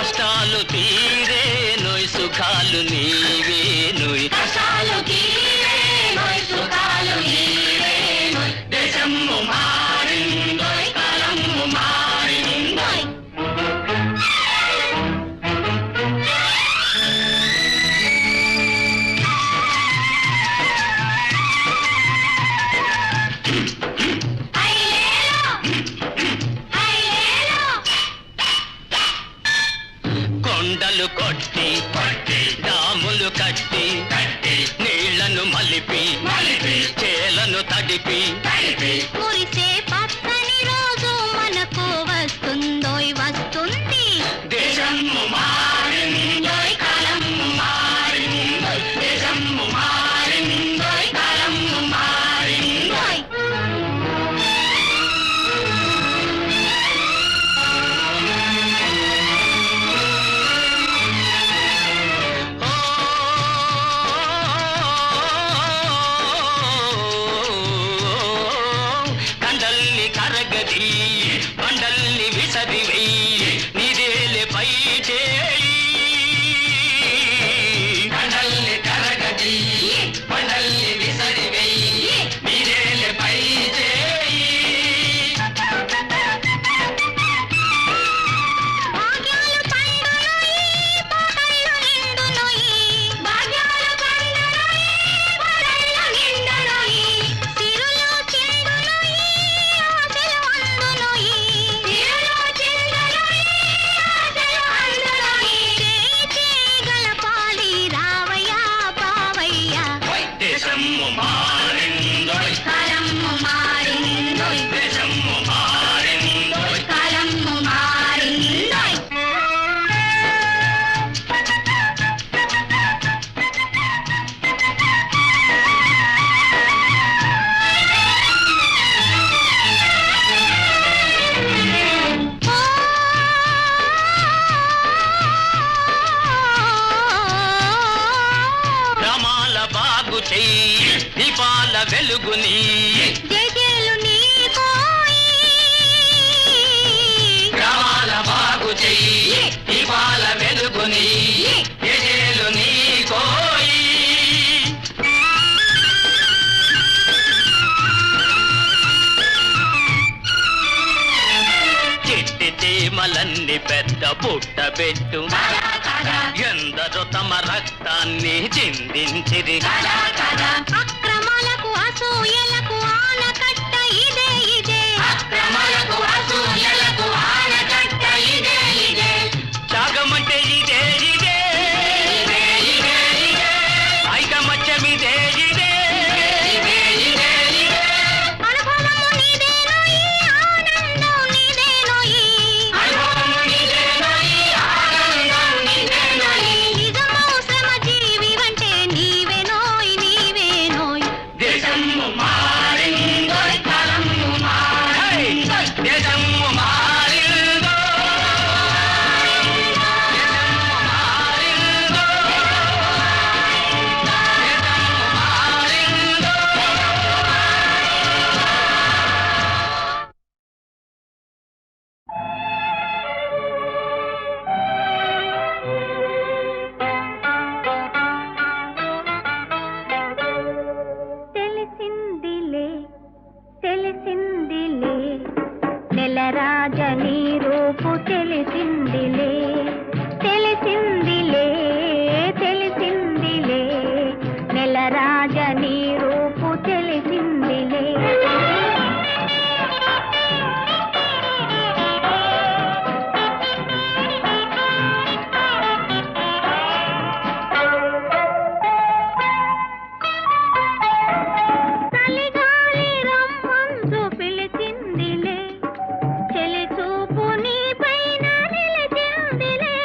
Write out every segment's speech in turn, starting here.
కష్టాలు తీరే నోయ్ సుఖాలు నీవే నోయ్ కష్టాలు తీరే నోయ్ సుఖాలు నీవే నోయ్ దేశము మారిందోయ్ కాలము మారిందోయ్ కొండలు కొట్టి కొట్టి డాములు కట్టి కట్టి నీళ్లను మలిపి మలిపి చేలను తడిపి తడిపి కురిసే పచ్చని రోజు మనకు వస్తుందోయ్ వస్తుంది దేశము మారిందోయ్ కాలము మారిందోయ్ దేశము మారిందోయ్ కాలము మారిందోయ్ కండల్ని కరగది బండల్ని విసరివై నిదేలే పై చేయి కండల్ని కరగది బండల్ని విసరివై నిదేలే పై చేయి భాగ్యాలు పండునోయ్ పాటలు నిండునోయ్ భాగ్యాలు పండునోయ్ పాటలు నిండునోయ్ సిరులు చిందునోయ్ ఆశలు అందునోయ్ సిరులు చిందునోయ్ ఆశలు అందునోయ్ చేగల పాలి రావయ్యా బావయ్యా దేశము మారిందోయ్ కాలము మారిందోయ్ దేశము మారిందోయ్ కాలము మారిందోయ్ గ్రామాల బాగు చెయ్యి దీపాల వెలుగుని జయజయలు నీకోయి గ్రామాల బాగు చెయ్యి దీపాల వెలుగుని ఎజేలు నీ కోయి చిట్టి చీమలన్నీ పెద్ద పుట్ట పెట్టు ఎందరో తమ రక్తాన్ని చిందించిరి అక్రమాలకు అసూయలకు ఆనకట్ట ఇదే ఇదే అక్రమాలకు అసూయలకు ఆనకట్ట ఇదే ఇదే త్యాగమంటే ఇదే ఇదే ఐకమత్యమిదే ఇదే అనుభవము నీదేనోయి ఆనందం నీదేనోయి అనుభవము నీదేనోయి ఆనందం నీదేనోయి నిజమౌ శ్రమ జీవి అంటే నీవేనోయ్ నీవేనోయ్ దేశము మారిందోయ్ కాలము మారిందోయ్ దేశము మారిందోయ్ దేశము మారిందోయ్ దేశము తెలిసిందిలే తెలిసిందిలే నెలరాజని రూపు తెలిసిందిలే తెలిసిందిలే తెలిసిందిలే నెలరాజని రూపు తెలిసిందిలే చలిగాలి రమ్మందు పిలిచిందిలే చెలి చూపు నీ పైన నిలిచిందిలే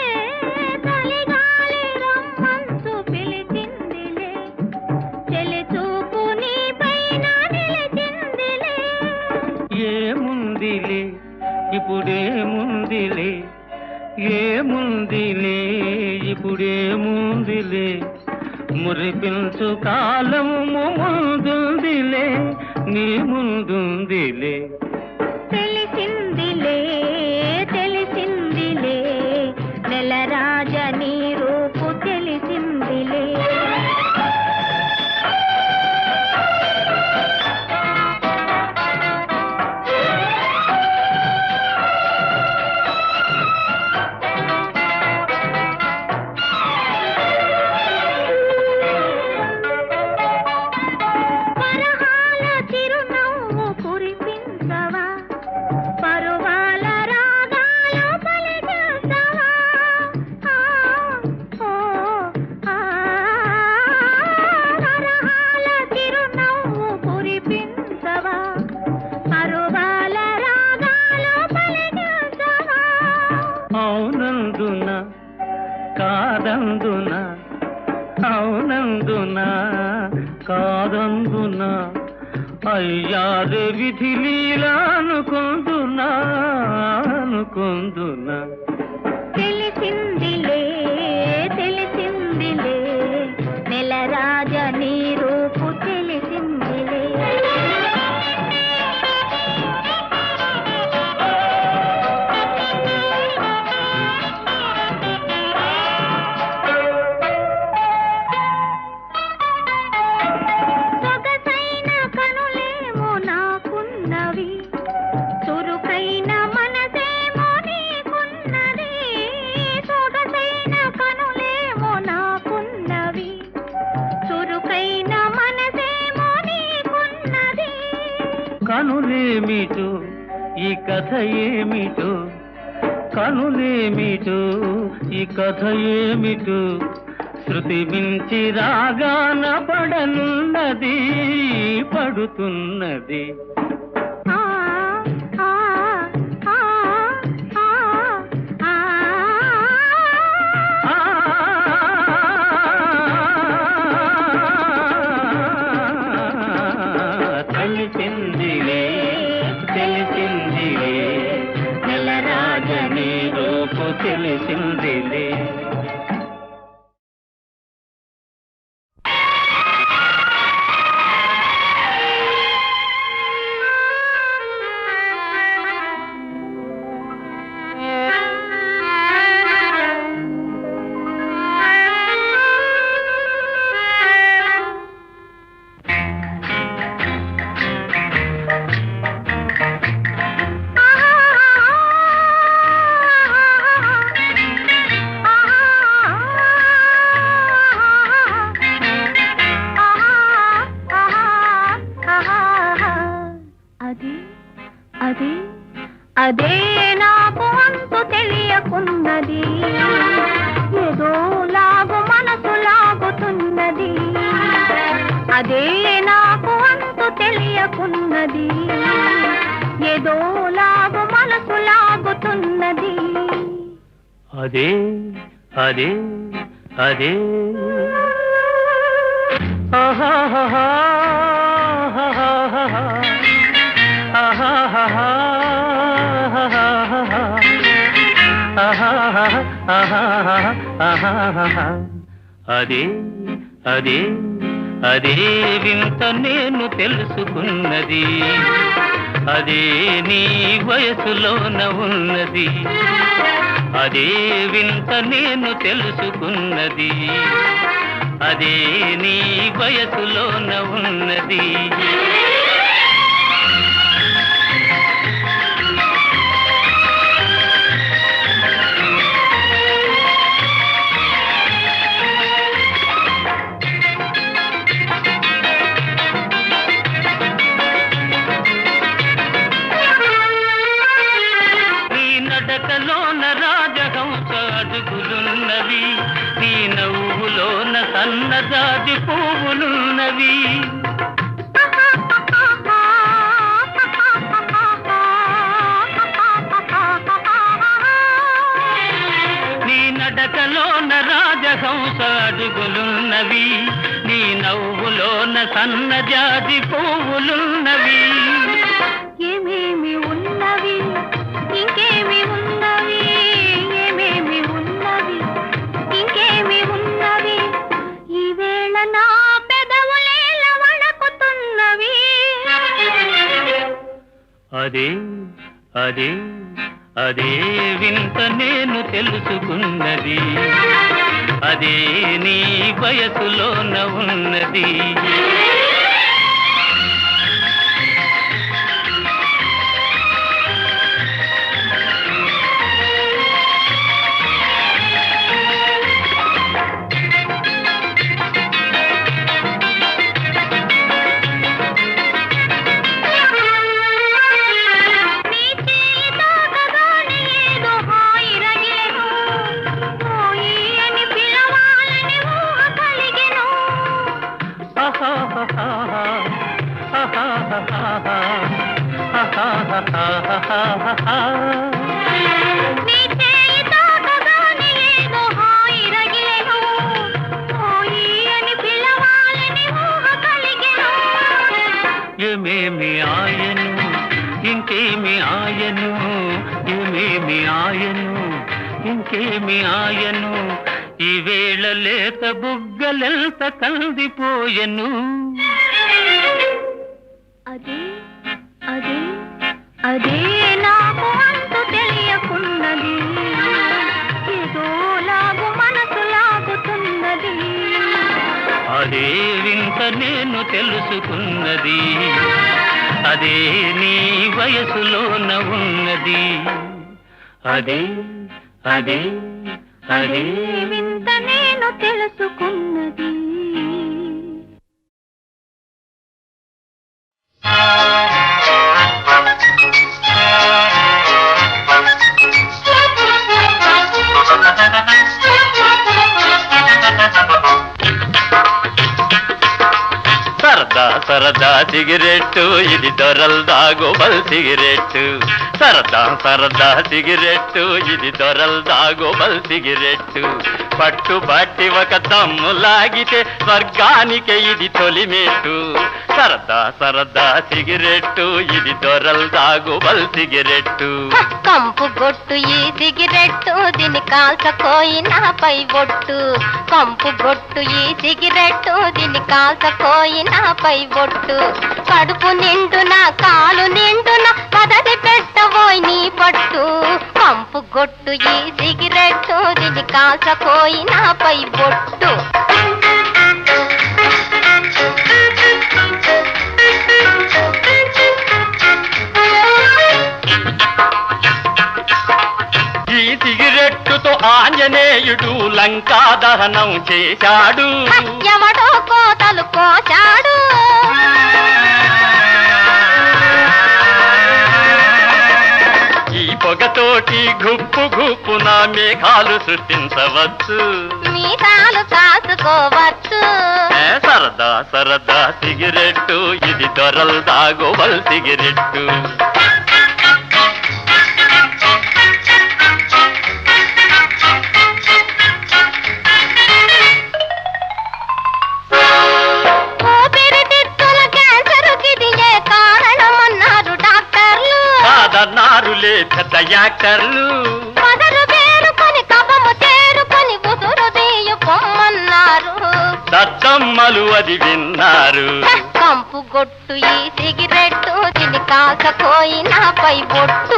చలిగాలి రమ్మందు పిలిచిందిలే చెలి చూపు నీ పైన నిలిచిందిలే ఏముందిలే ఇప్పుడేముందిలే ఏముందిలే ఇప్పుడేముందిలే మురిపించు కాలము ముందుందిలే నీ ముందుందిలే తెలిసిందిలే తెలిసిందిలే నెలరాజ నీ రూపు తెలిసిందిలే. అవునందున కాదందున అవునందున కాదందున అయ్యారు విధి లీలా అనుకుందునా అనుకుందునా. తెలిసిందిలే తెలిసిందిలే నెలరాజ నీ రూపు తెలిసిందిలే. సొగసైన కనులేమో నాకున్నవి, చురుకైన మనసేమో నీకున్నది. సొగసైన కనులేమో నాకున్నవి, చురుకైన మనసేమో నీకున్నది. కనులేమిటో ఈ కథ ఏమిటో, కనులేమిటో ఈ కథ ఏమిటో, శృతి మించి రాగాన పడనున్నది పడుతున్నది. ఆ ఆ ఆ ఆ ఆ తెలిసిందిలే తెలిసిందిలే నెలరాజ నీ రూపు తెలిసిందిలే. అదే అదే నాకు అంతు తెలియకున్నది, ఏదో లాగు మనసు లాగుతున్నది. అదే నాకు అంతు తెలియకున్నది, ఏదో లాగు మనసు లాగుతున్నది. అదే అదే అదే ఆహాహా అదే అదే అదే వింత నేను తెలుసుకున్నది, అదే నీ వయసులోన ఉన్నది. అదే వింత నేను తెలుసుకున్నది, అదే నీ వయసులోన ఉన్నది. నడకలోన రాజహంస అడుగులున్నవి, నీ నవ్వులోన సన్నజాజి పువ్వులున్నవి. నీ నడకలోన రాజహంస అడుగులున్నవి, నీ నవ్వులోన సన్నజాజి పువ్వులున్నవి. ఏమేమి ఉన్నవి ఇంకేమి ఉన్నవి, ఏమేమి ఉన్నవి ఇంకేమి ఉన్నవి, ఈవేళ నా పెదవులేల వణకుతున్నవి. అదే అదే అదే వింత నేను తెలుసుకున్నది, అదే నీ వయసులోన ఉన్నది. ఏమేమి ఆయను ఇంకేమి ఆయను, ఏమేమి ఆయను ఇంకేమి ఆయను, ఈ వేళ లేత బుగ్గలెంత కందిపోయెను. అదే అదే అదే నాకు అంతు తెలియకున్నది, ఏదో లాగు మనసు లాగుతున్నది. అదే వింత నేను తెలుసుకున్నది, అదే నీ వయసులోన ఉన్నది. అదే అదే అదే వింత నేను తెలుసుకున్నది. సరదా సరదా సిగరెట్టు, ఇది దొరల్దాగోబల్ సిగరెట్టు. సరదా సరదా సిగరెట్టు, ఇది దొరల్దాగోబల్ సిగరెట్టు. పట్టు బట్టి ఒక దమ్ము లాగితే స్వర్గానికి ఇది తొలిమెట్టు. సరదా సరదా సిగరెట్టు, ఇది దొరల్దాగోబల్ సిగరెట్టు. కంపు గొట్టు ఈ సిగరెట్టు, దీని కాల్చకోయినాపై బొట్టు. కంపు గొట్టు ఈ సిగరెట్టు, దీని కాల్చకోయినాపై బొట్టు. కడుపు నిండున కాలు నిండున పదది పెట్టబోయి నీ పట్టు. కంపు గొట్టు ఈ సిగరెట్టు, దీని కాల్చకోయినాపై బొట్టు. ఈ సిగరెట్టుతో ఆంజనేయుడు లంకా దహనం చేశాడు. ఎవడో కోతలు కోశాడు. ఈ పొగతోటి గుప్పు గుప్పున మేఘాలు సృష్టించవచ్చు, మీసాలు కాసుకోవచ్చు. సరదా సరదా సిగరెట్టు, ఇది దొరల్దాగోబల్ సిగరెట్టు. కాదన్నారులే పెద్ద యాక్టర్లు, మొదలు వేరుకొని కపము చేరుకొని ఉసురు తీయు పొమ్మన్నారు. దద్దమ్మలు అది విన్నారు. కంపు గొట్టు ఈ సిగరెట్టు, దీని కాకపోయినాపై బొట్టు.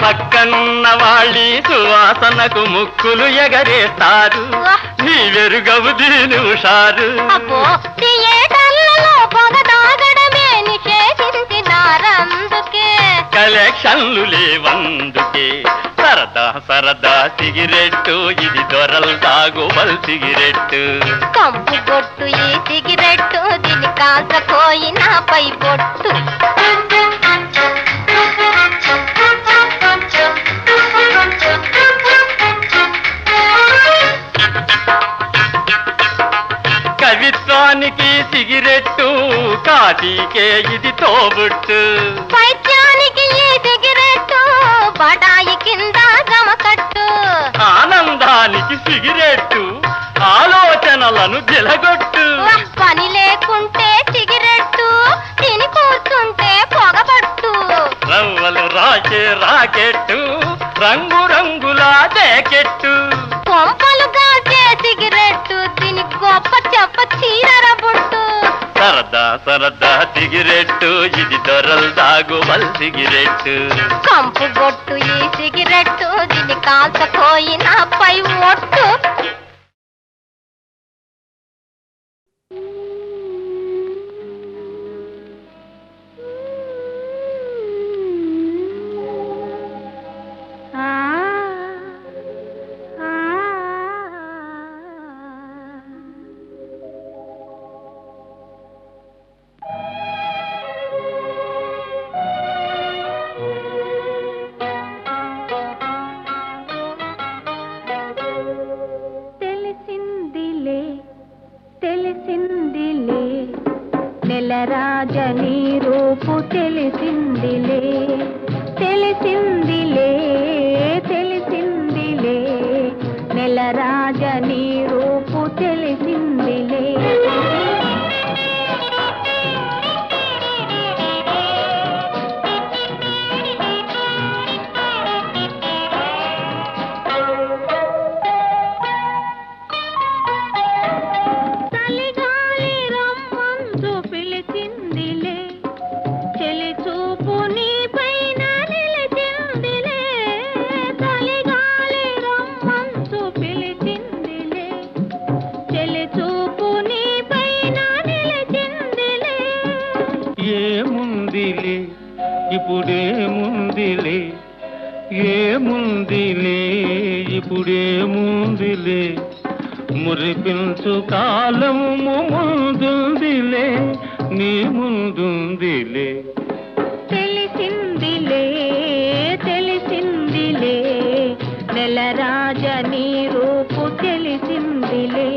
పక్కనున్న వాళ్ళి సువాసనకు ముక్కులు ఎగరేస్తారు. నీ వెరుగవు దీని హుషారు. అబ్బో థియేటర్లలో పొగ తాగడమే నిషేధించినారందుకే. కలెక్షన్లు లేవందుకే. సరదా సరదా సిగరెట్టు, ఇది దొరల్దాగోబల్ సిగరెట్టు. కంపు గొట్టు ఈ సిగరెట్టు, దీని కాల్చకోయినాపై బొట్టు. కవిత్వానికి సిగరెట్టు, కాటికే ఇది తోబుట్టు. పైత్యానికి ఈ సిగరెట్టు, బడాయి కింద గమకట్టు. ఆనందానికి సిగరెట్టు, ఆలోచనలను గిలగొట్టు. పని లేకుంటే సిగరెట్టు, తిని కూర్చుంటే పొగబట్టు. రవ్వలు రాకే రాకెట్టు, రంగు రంగుల జాకెట్టు. కొంపలు కాల్చే సిగరెట్టు, సరదా సరదా సిగరెట్టు ఇది దొరలు తాగువల్ సిగరెట్టు కంపు గొట్టు ఈ సిగరెట్టు దీన్ని కాల్చపోయి నాపై ఒట్టు రాజనీ రూపు తెలిసిందిలే తెలిసిందిలే తెలిసిందిలే నెల రాజనీ రూపు తెలిసిందిలే ఇప్పుడేముందిలే ఏముందిలే ఇప్పుడేముందిలే మురిపించు కాలము ముందుందిలే నీ ముందుందిలే తెలిసిందిలే తెలిసిందిలే నెల రాజనీ రూపు తెలిసిందిలే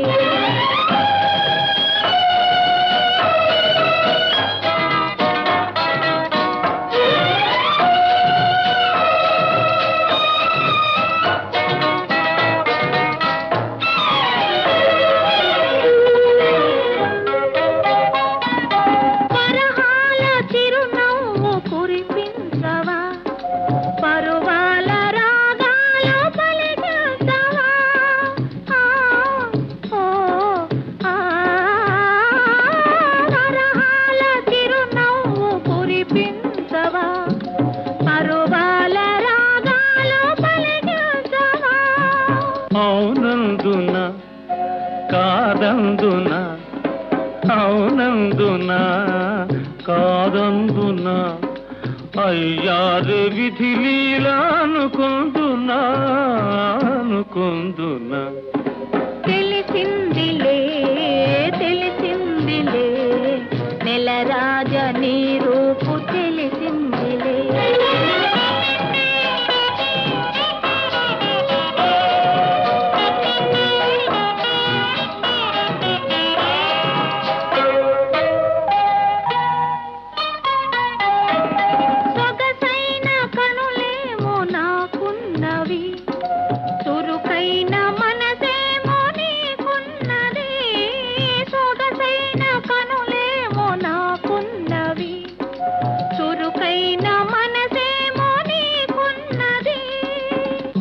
అవునందున కాదందున అయ్యారు విధి లీలా అనుకుందునా తెలిసిందిలే తెలిసిందిలే నెల రాజనీ రూపు తెలిసిందిలే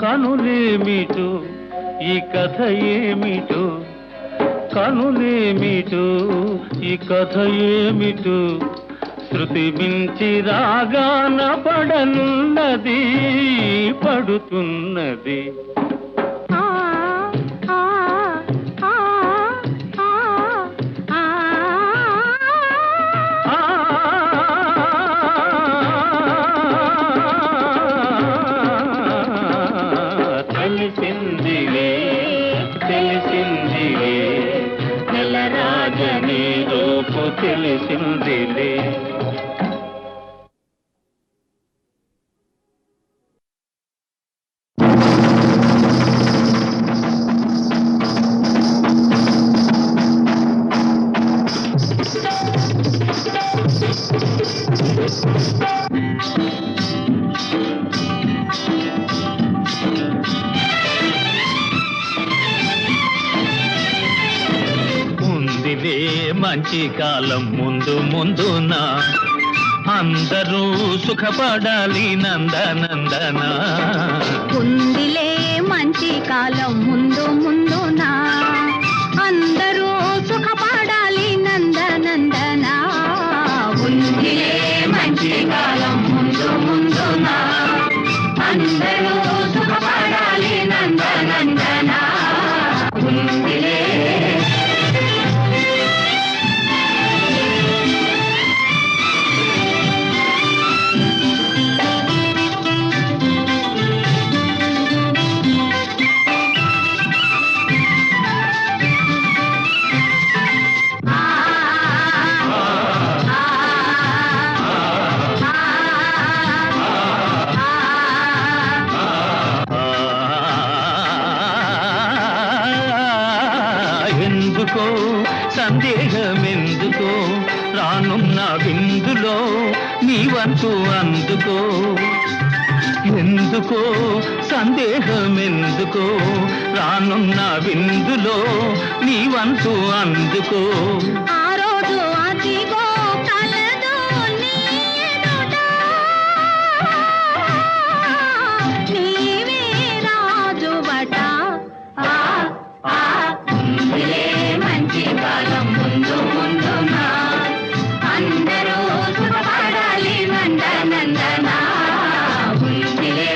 కనులేమిటో ఈ కథ ఏమిటో కనులేమిటో ఈ కథ ఏమిటో శృతి మించి రాగాన పడనున్నది పడుతున్నది తెలిసిందిలే తెలిసిందిలే నెల రాజనీ రూపు తెలిసిందిలే మంచి కాలం ముందు ముందున అందరూ సుఖపడాలి నందనందన ఉందిలే మంచి కాలం ముందు ముందున అందరూ సుఖపడాలి నందనందన అందరూ సుఖపడాలి నందనందన ఉందిలే. ఎందుకో సందేహమెందుకో రానున్న విందులో నీవంతు అందుకో. ఎందుకో సందేహమెందుకో రానున్న విందులో నీవంతు అందుకో. ఆ రోజు అదిగో కలదు నీ ఎదుట, నీవే రాజువట. ఉందిలే మంచి కాలం ముందు ముందున, అందరూ సుఖపడాలి నందనందన ఉందిలే.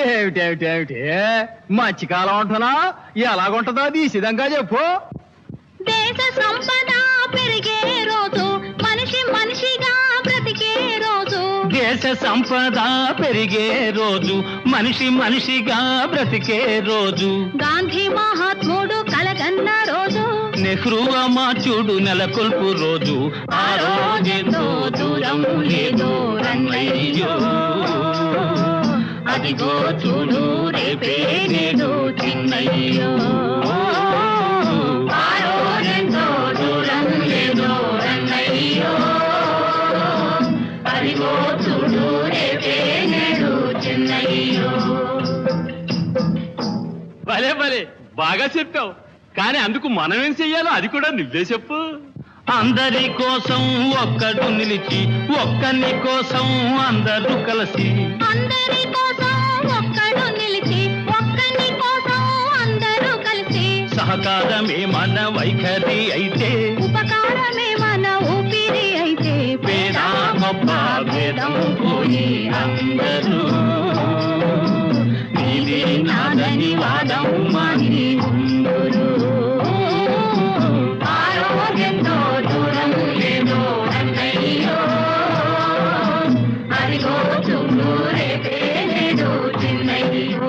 ఏమిటేమిటేమిటి మధ్యకాలం ఉంటున్నా ఎలాగుంటుందో అది సిద్ధంగా చెప్పు. దేశ సంపద పెరిగే రోజు, మనిషి మనిషిగా బ్రతికే రోజు. దేశ సంపద పెరిగే రోజు, మనిషి మనిషిగా బ్రతికే రోజు. గాంధీ మహాత్ముడు కలగన్న రోజు, నెహ్రూ అమాత్యుడు నెలకొల్పు రోజు. ఆ రోజెంతో దూరం లేదో రన్నయ్యో, అదిగో చూడు రేపే నేడు చిన్నయ్యో. ఆ రోజెంతో దూరం లేదో రన్నయ్యో, అదిగో చూడు రేపే నేడు చిన్నయ్యో. భలే భలే బాగా చెప్పావు, కానీ అందుకు మనం ఏం చెయ్యాలో అది కూడా నువ్వే చెప్పు. అందరి కోసం ఒక్కడు నిలిచి, ఒక్కని కోసం అందరూ కలిసి. అందరి కోసం ఒక్కడు నిలిచి, ఒక్కని కోసం అందరూ కలిసి. సహకారమే మన వైఖరి అయితే, ఉపకారమే మన ఊపిరి అయితే. పేద గొప్ప భేదం పోయి అందరూ నీది నాదని వాదం మాని ఉందురు. ఆరోగ్యంతో దూరం లేదో అన్నయ్యో, అదిగో చూడు రేపే నేడు చిన్నయ్యో.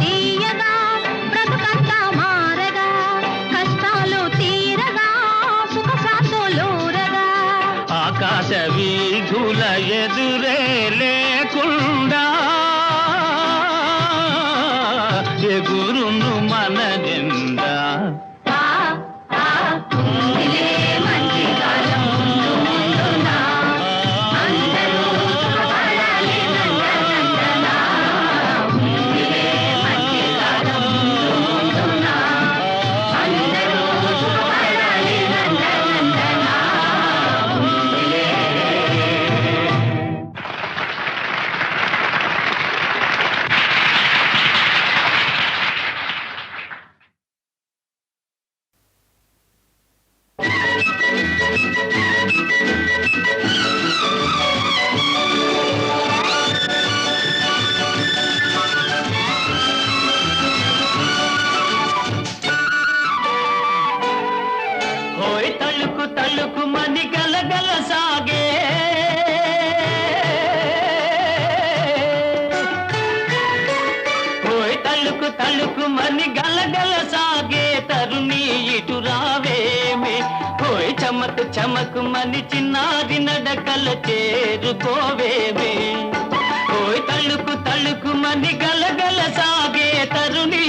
తీయగా బ్రతుకంతా మారగా, కష్టాలు తీరగా, సుఖ శాంతులూరగా. ఆకాశ వీధుల ఎదురే లేకుండా ఎగురును మన జెండా. ఉందిలే మంచి కాలం ముందు ముందున, అందరూ సుఖపడాలి నందనందన. ఉందిలే మంచి కాలం ముందు ముందున, అందరూ సుఖపడాలి నందనందన. ఉందిలే. హోయ్ తళుకు తళుకు మని గలగల సాగే, హోయ్ తళుకు తళుకు మని గలగల సాగే. తరుణి ఇటు రావేమే, హోయ్ చమకు చమకు మని చిన్నారి నడకల చేరుకోవేమే. హోయ్ తళుకు తళుకు మని గలగల సాగే తరుణి.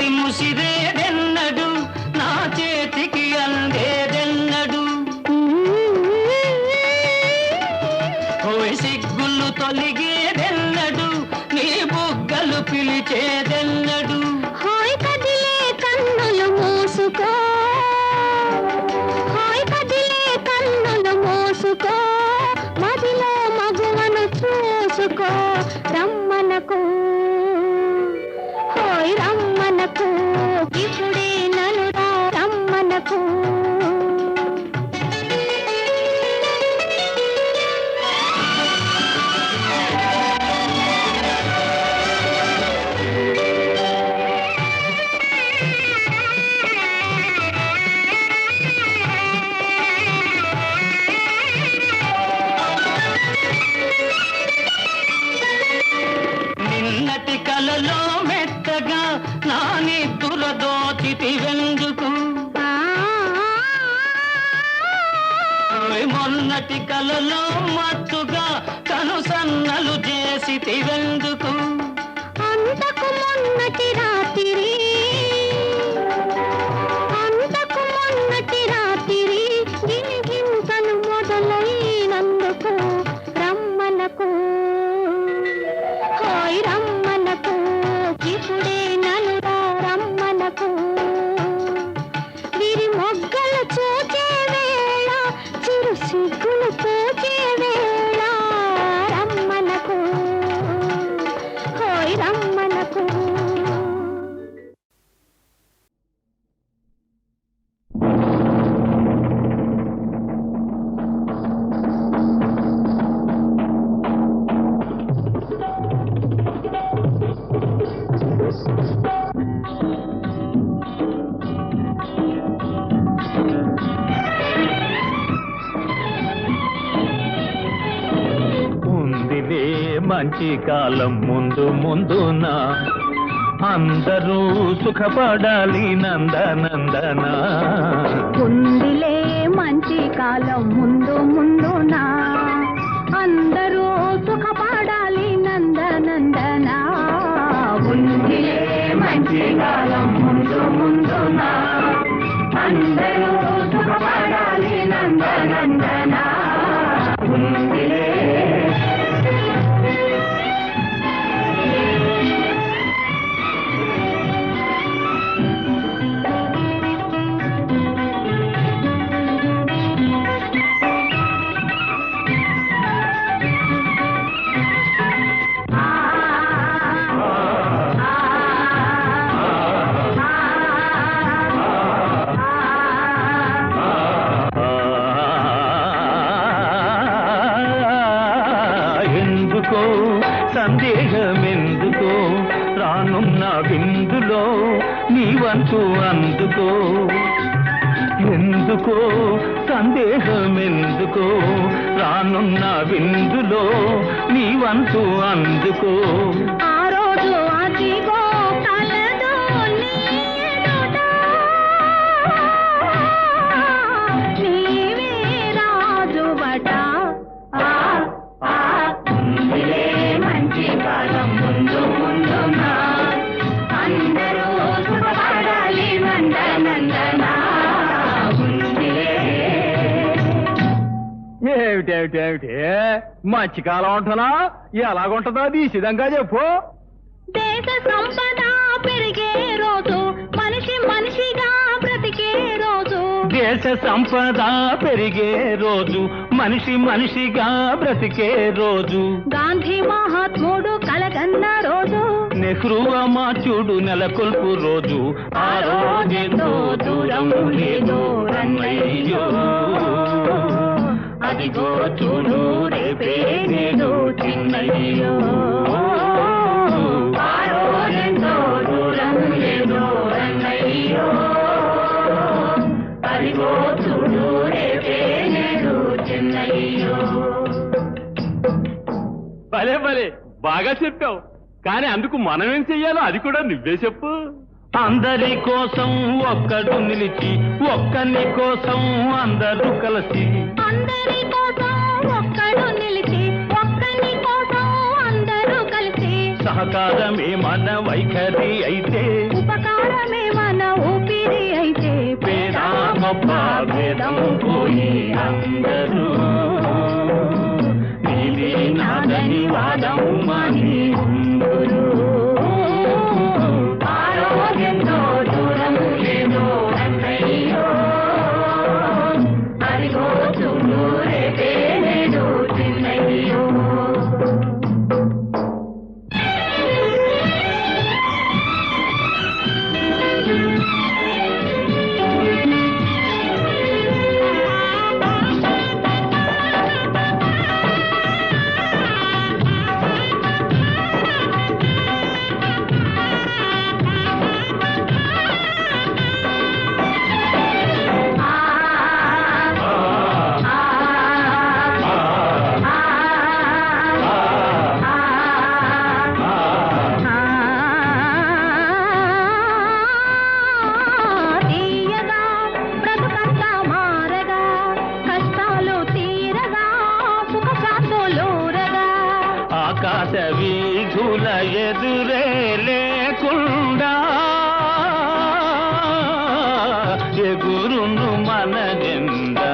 చేతి ముసిరేదెన్నడు నా చేతికి అందేదెన్నడు ఓయ్ సిగ్గులు తొలిగేదెన్నడు నీ బుగ్గలు పిలిచేదెన్నడు హాయ్ కదిలే కన్నులు మూసుకో హాయ్ కదిలే కన్నులు మూసుకో మదిలో మగువను చూసుకో రమ్మనకు హాయ్ రమ్మనకు ఇప్పుడే నన్ను రమ్మనకు నిన్నటి కలలో మెత్తగా నా నిద్ర దోచితివెందుకు మొన్నటి కలలో మత్తుగా కనుసన్నలు చేసితివెందుకు అంతకు మొన్నటి రాత్రి గిలిగింతలు మొదలైనందుకు రమ్మనకు హాయ్ రమ్మనకు ఇప్పుడే నన్ను రమ్మనకు విరి మొగ్గలు చూచే వేళ చిరు సిగ్గులు పోచే వేళ రమ్మనకు హాయ్ రమ్మనకు ఉందిలే మంచి కాలం ముందు ముందున అందరూ సుఖపడాలి నందనందన ఉందిలే మంచి కాలం ముందు ముందున అందరూ సుఖపడాలి నందనందన ఉందిలే మంచి కాలం ముందు ముందున అందరూ సుఖపడాలి నందనందన ఉందిలే ఎందుకో సందేహమెందుకో రానున్న విందులో నీ వంతు అందుకో ఎందుకో సందేహమెందుకో రానున్న విందులో నీ వంతు అందుకో ఆ రోజు అదిగో కలదో నీ ఎదుట నీవే రాజువట ఉందిలే మంచి కాలం ముందు ముందున అందరూ సుఖపడాలి నందనందన ఉందిలే ఏమిటేమిటేమిటి మధ్యకాలం ఉంటున్నా ఎలాగుంటుందో తీసిదంగా చెప్పు దేశ సంపద పెరిగే రోజు మనిషి మనిషిగా బ్రతికే రోజు దేశ సంపద పెరిగే రోజు మనిషి మనిషిగా బ్రతికే రోజు గాంధీ మహాత్ముడు కలగన్న రోజు నెహ్రూ అమాత్యుడు నెలకొల్పు రోజు ఆ రోజెంతో దూరం లేదో రన్నయ్యో అదిగో చూడు రేపే నేడు చిన్నయ్యో ఆ రోజెంతో దూరం లేదో రన్నయ్యో అదిగో చూడు రేపే నేడు చిన్నయ్యో భలే భలే బాగా చెప్పావు కానీ అందుకు మనమేం చెయ్యాలో అది కూడా నువ్వే చెప్పు అందరి కోసం ఒక్కడు నిలిచి ఒక్కని కోసం అందరూ కలిసి అందరి కోసం ఒక్కడు నిలిచి ఒక్కని కోసం అందరూ కలిసి సహకారమే మన వైఖరి అయితే, ఉపకారమే మన ఊపిరి అయితే, పేద గొప్ప భేదం పోయి అందరూ నీది నాదని వాదం మాని ఉందురు. ఆరోగ్యంతో దూరం లేదో అన్నయ్యో, అదిగో చూడు రేపే నేడు చిన్నయ్యో. ఆకాశ వీధుల ఎదురే లేకుండా ఎగురును మన జెండా.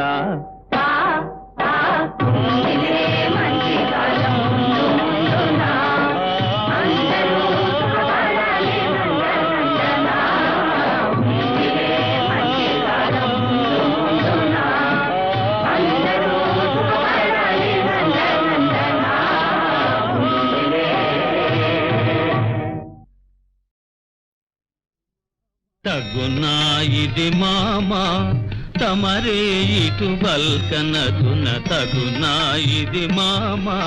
తగునా ఇది మామా తమరే ఇటు బల్కనదున, తగునా ఇది మామా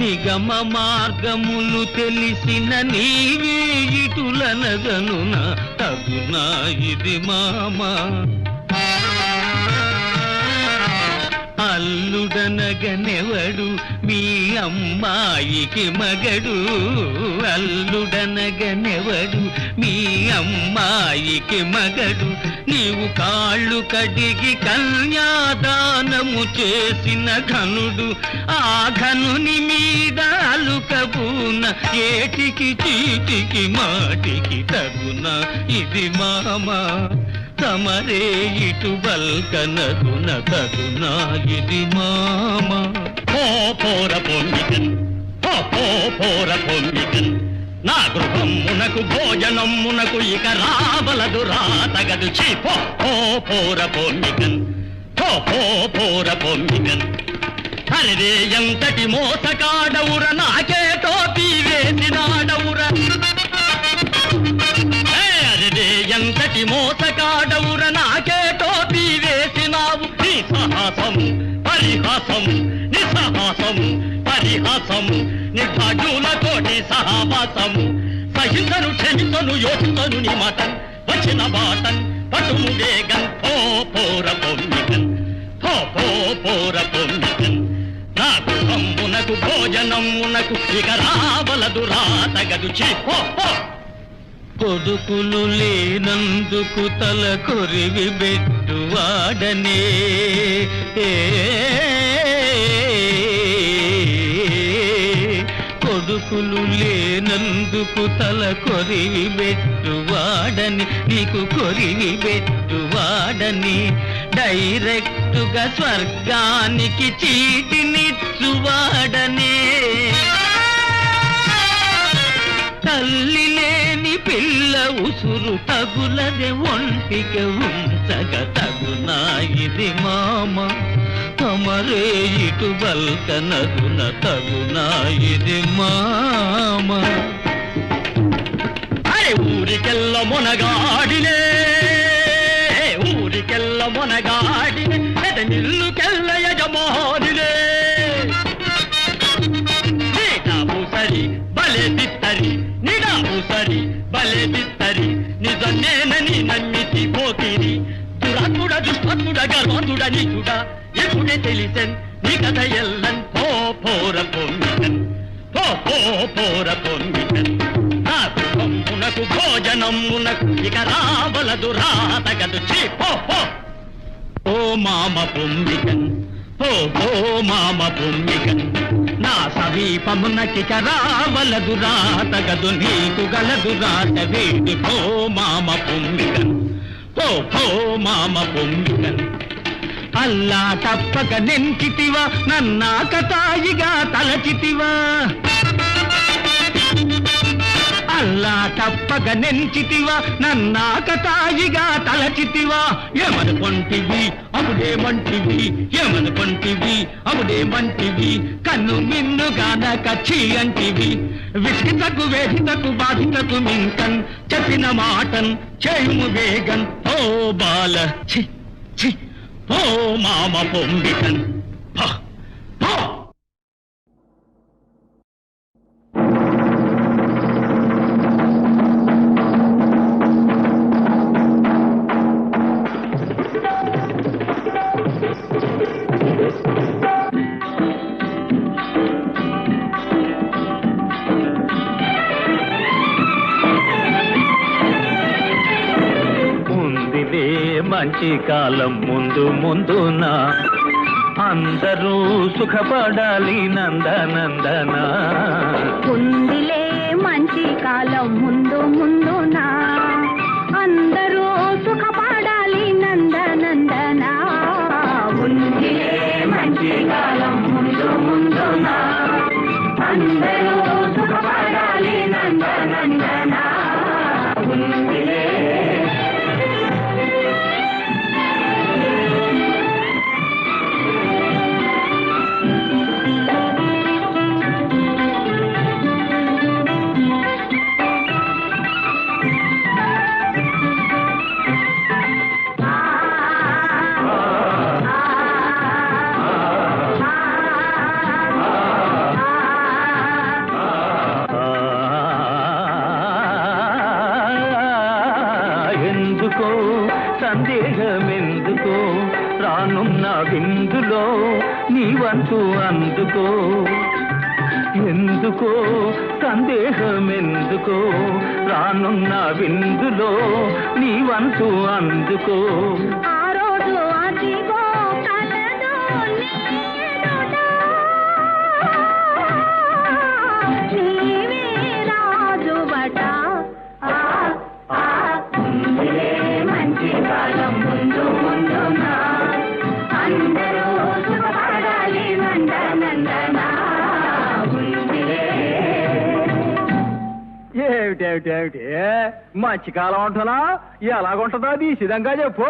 నిగమ మార్గములు తెలిసిన నీవే ఇటులనగనున, తగునా ఇది మామా. అల్లుడనగనెవడు మీ అమ్మాయికి మగడు, అల్లుడనగనెవడు మీ అమ్మాయికి మగడు. నీవు కాళ్ళు కడిగి కన్యాదానము చేసిన ఘనుడు, ఆ ఘనుని మీద అలుకబూన ఏటికి చీటికి మాటికి తగున ఇది మామా తమరే ఇటు బల్కనదున, తగునా ఇది మామా. పోర పొమ్మికన్ పోర పొమ్మికన్ నా గృహమునకు భోజనమునకు ఇక రావలదు రాతగదు. పోర పొమ్మికన్ పోర పొమ్మికన్. అరే ఎంతటి మోసకాడవుర నాకే టోపీ వేసినాడవుర, అరే ఎంతటి మోసకాడవుర నాకే టోపీ వేసినావు. నీ సాహసం పరిహాసం, నిస్సాహసం పరిహాసం, నిఘాడుల కోటి సహవాసము. సహించను క్షమించను యోచించను నీ మటన్ వచ్చిన బాటన్ పటుము వేగన్. పోర పొమ్మికన్ పోర పొమ్మికన్ నా గృహమునకు భోజనమునకు ఇక రావలదు రాతగదు. కొడుకులు లేనందుకు తల కొరివి బెట్టువాడనే, కొడుకులు లేనందుకు తల కొరివి బెట్టువాడని, నీకు కొరివి బెట్టువాడని. డైరెక్టుగా స్వర్గానికి చీటినిచ్చువాడనే. తల్లి లేని పిల్ల ఉసురు తగులదే ఒంటికి ఉంచగ, తగునా ఇది మామా తమరే ఇటు బల్కనదున, తగునా ఇది మామా. అరే ఊరికెల్ల మొనగాడినే, ఊరికెల్ల మొనగాడినే, నిల్లుకెల్ల యజమానినే. నిడాము సరి బలే బిత్తరి, నిడాము సరి బలే బిత్తరి, నిజమేనని నమ్మితి పోకిరి. దురాత్ముడ దుష్టాత్ముడ గర్వాంతుడ నీచుడ ఇప్పుడే తెలిసెన్ నీ కథ ఎల్లన్. పోర పొమ్మికన్ పోర పొమ్మికన్ నా గృహమునకు భోజనమునకు ఇక రావలదు రాతగదు. ఓ మామ పొమ్మికన్ ఓ మామ పొమ్మికన్ నా సమీపమునకి రావలదురా తగదు నీకు గలదురాట వేడి పో మామ పొమ్మిగన్ పో మామ పొమ్మిగన్ అల్లా తప్పక నెంచితివా నన్నాక తాయిగా తలచితివా అల్లా తప్పక నెంచితివా నన్నాక తాయిగా తలచితివా ఏమనుకొంటివి అప్పుడేమంటివి ఏమనుకొంటివి అప్పుడేమంటివి కన్ను మిన్నుగాన కచ్చి అంటివి విసిగితకు వేసితకు బాధితకు మింకన్ చెప్పిన మాటన్ చేయుము వేగన్ ఓ బాల చి చి ఓ మామ పొంబికన్ పో పో మంచి కాలం ముందు ముందున అందరూ సుఖపడాలి నందనందన ఉందిలే మంచి కాలం ముందు ముందున అందరూ సుఖపడాలి నందనందన ఉందిలే మంచి కాలం ముందు ముందున అందరూ సుఖపడాలి నందనందన ఉందిలే సందేహమెందుకో రానున్న విందులో నీ వంతు అందుకో ఎందుకో సందేహమెందుకో రానున్న విందులో నీ వంతు అందుకో ఆ రోజు అదిగో కలదో నీవే రాజువట మంచి కాలం ముందు ముందున అందరూ సుఖపడాలి నందనందన ఏమిటేమిటేమిటి మంచి కాలం ఉంటున్నా ఎలాగుంటుందో అది సిద్ధంగా చెప్పు.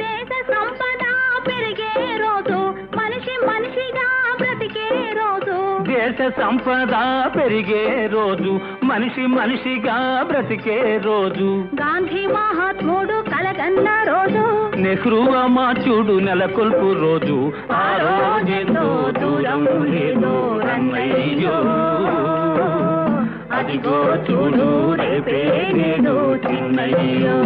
దేశ సంపద పెరిగే రోజు మనిషి మనిషిగా బ్రతికే రోజు దేశ సంపద పెరిగే రోజు మనిషి మనిషిగా బ్రతికే రోజు గాంధీ మహాత్ముడు కలగన్న రోజు నెహ్రూ అమాచుడు నెలకొల్పు రోజు ఆ రోజెంతో దూరం లేదో రన్నయ్యో అదిగో చూడు రేపే నేడు చిన్నయ్యో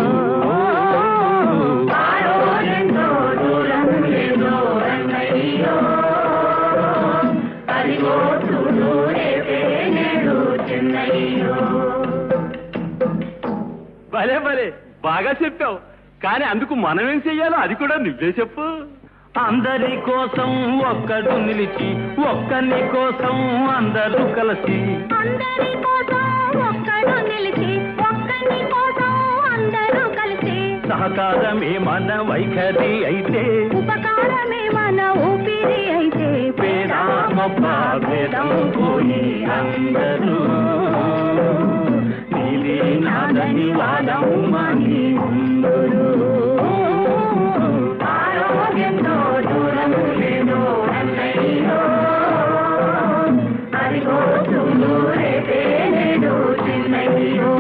ఆ రోజెంతో దూరం లేదో రన్నయ్యో అదిగో చూడు రేపే నేడు చిన్నయ్యో. భలే భలే బాగా చెప్పావు, కానీ అందుకు మనం ఏం చెయ్యాలో అది కూడా నువ్వే చెప్పు. అందరి కోసం ఒక్కడు నిలిచి ఒక్కని కోసం అందరూ కలిసి అందరి కోసం ఒక్కడు నిలిచి ఒక్కని కోసం అందరూ కలిసి సహకారమే మన వైఖరి అయితే ఉపకారమే మన ఊపిరి అయితే పేద గొప్ప భేదం పోయి అందరూ నీలి నాదని వాదం మని ఉందరు ఆరోగ్యంతో దూరం లేదో అన్నయ్యో అదిగో చూడు రేపే నేడు చిన్నయ్యో.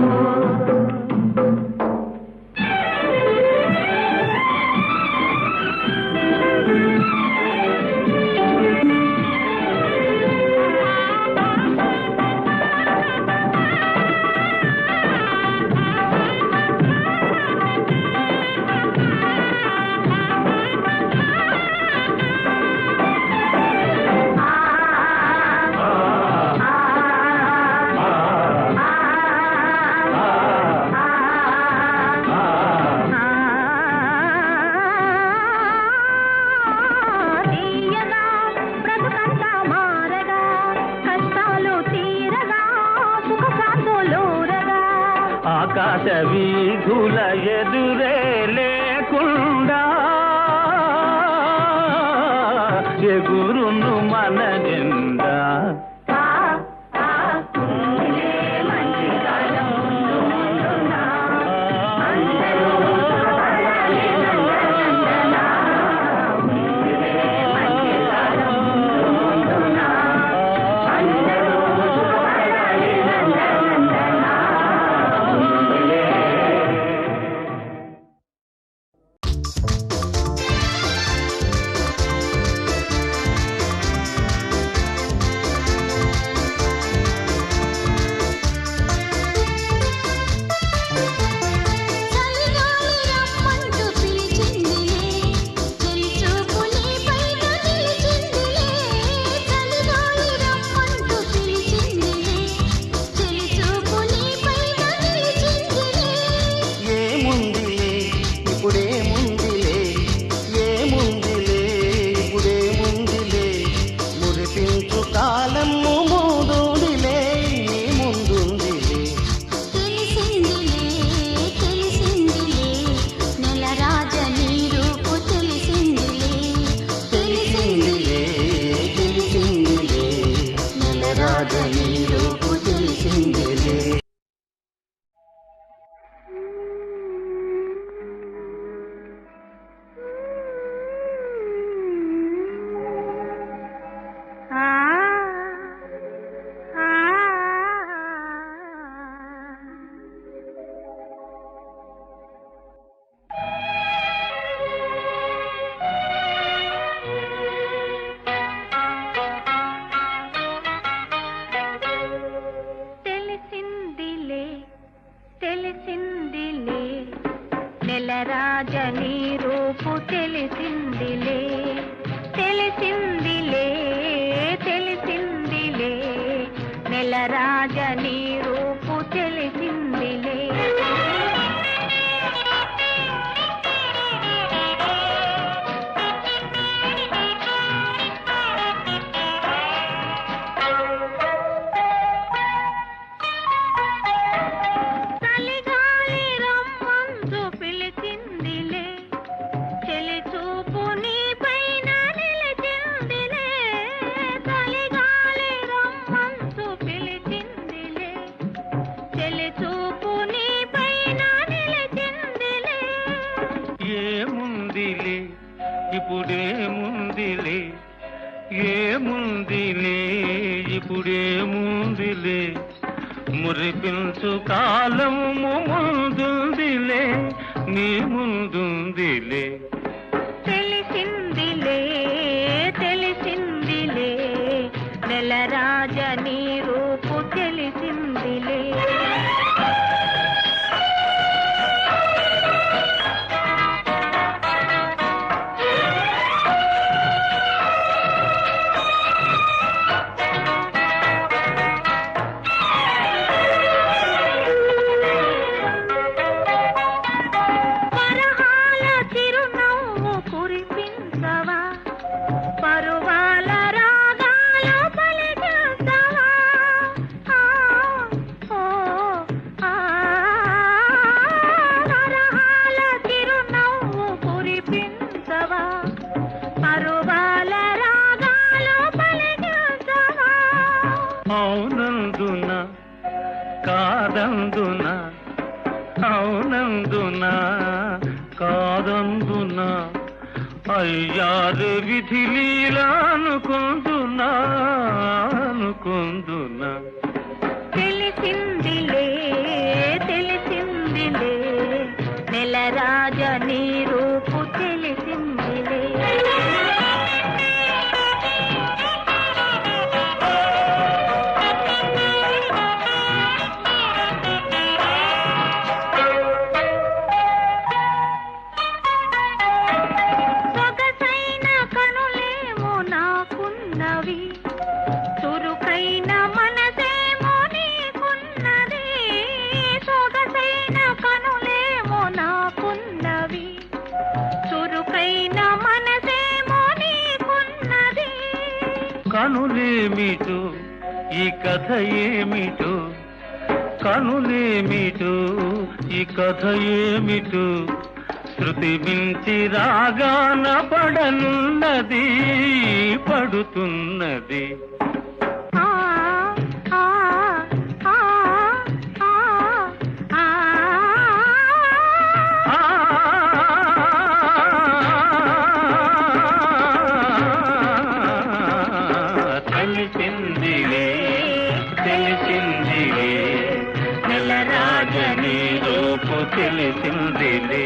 ఆకాశ వీధుల ఎదురే లేకుండా ఎగురును మన జెండా. నెలరాజని రూపు తెలిసిందిలే తెలిసిందిలే తెలిసిందిలే నెలరాజని రూపు తెలిసిందిలే. ఇప్పుడేముందిలే ఏముందిలే ఇప్పుడేముందిలే మురిపించు కాలము ముందుందిలే నీ ముందుందిలే. తెలిసిందిలే తెలిసిందిలే నెలరాజని రూపు తెలిసిందిలే. అవునందున కాదందున అవునందున కాదందున అయ్యారు విధి లీలా అనుకుందునా అనుకుందునా. తెలిసిందిలే తెలిసిందిలే నెలరాజని రూపు తెలిసిందిలే. చురుకైన మనసేమో నీకున్నది సొగసైన కనులేమో నాకున్నవి చురుకైన మనసేమో నీకున్నది. కనులేమిటో ఈ కథ ఏమిటో కనులేమిటో ఈ కథ ఏమిటో శృతి మించి రాగాన పడనున్నది పడుతున్నది తెలిసిందిలే తెలిసిందిలే నెలరాజని రూపు తెలిసిందిలే